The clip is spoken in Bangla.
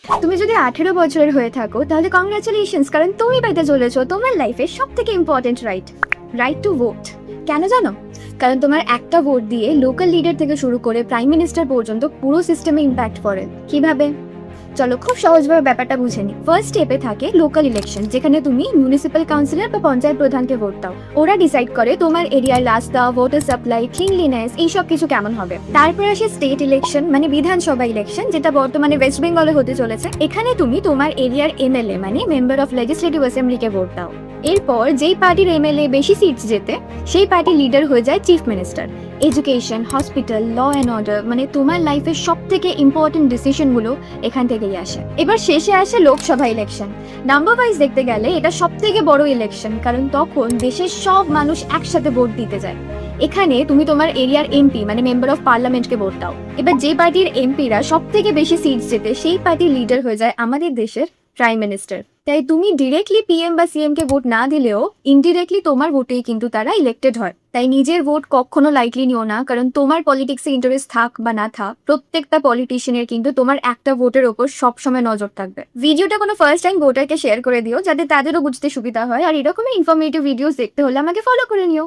তুমি যদি 18 বছরের হয়ে থাকো তাহলে কংগ্রাচুলেশনস, কারণ তুমি পেতে চলেছো তোমার লাইফের সব থেকে ইম্পর্টেন্ট রাইট টু ভোট। কেন জানো? কারণ তোমার একটা ভোট দিয়ে লোকাল লিডার থেকে শুরু করে প্রাইম মিনিস্টার পর্যন্ত পুরো সিস্টেমে ইম্প্যাক্ট পড়ে। কিভাবে? চলো খুব সহজভাবে ব্যাপারটা বুঝে নি। ফার্স্ট স্টেপে থাকে লোকাল ইলেকশন, যেখানে তুমি মিউনিসিপ্যাল কাউন্সিলর বা পঞ্চায়েত প্রধানকে ভোট দাও। ওরা ডিসাইড করে তোমার এরিয়ার রাস্তা, ওয়াটার সাপ্লাই, ক্লিনলিনেস এইসব কিছু কেমন হবে। তারপর আসে স্টেট ইলেকশন, মানে বিধানসভা ইলেকশন, যেটা বর্তমানে ওয়েস্ট বেঙ্গলে হতে চলেছে। এখানে তুমি তোমার এরিয়ার এমএলএ মানে মেম্বার অফ লেজিসলেটিভ অ্যাসেম্বলিকে ভোট দাও। এরপর যেই পার্টির এমএলএ বেশি সিটস জেতে সেই পার্টির লিডার হয়ে যায় chief minister. Education, hospital, law and order, মানে তোমার লাইফের সব থেকে ইম্পর্টেন্ট ডিসিশনগুলো এখান থেকেই আসে। এবার শেষে আসে লোকসভা ইলেকশন। নাম্বার ওয়াইজ দেখতে গেলে এটা সব থেকে বড় ইলেকশন, কারণ তখন দেশের সব মানুষ একসাথে ভোট দিতে যায়। এখানে তুমি তোমার এরিয়ার এমপি মানে মেম্বার অফ পার্লামেন্টকে ভোট দাও। এবার যে পার্টির এমপিরা সব থেকে বেশি সিটস জেতে সেই পার্টির লিডার হয়ে যায় আমাদের দেশের প্রাইম মিনিস্টার। তাই তুমি ডিরেক্টলি পিএম বা সিএম কে ভোট না দিলেও ইনডিরেক্টলি তোমার ভোটেই কিন্তু তারা ইলেক্টেড হয়। তাই নিজের ভোট কখনো লাইটলি নিও না, কারণ তোমার পলিটিক্সে ইন্টারেস্ট থাক বা না থাক, প্রত্যেকটা পলিটিশিয়ানের কিন্তু তোমার একটা ভোটের ওপর সবসময় নজর থাকবে। ভিডিওটা কোনো ফার্স্ট টাইম ভোটারকে শেয়ার করে দিও, যাতে তাদেরও বুঝতে সুবিধা হয়। আর এরকমই ইনফরমেটিভ ভিডিওস দেখতে হলে আমাকে ফলো করে নিও।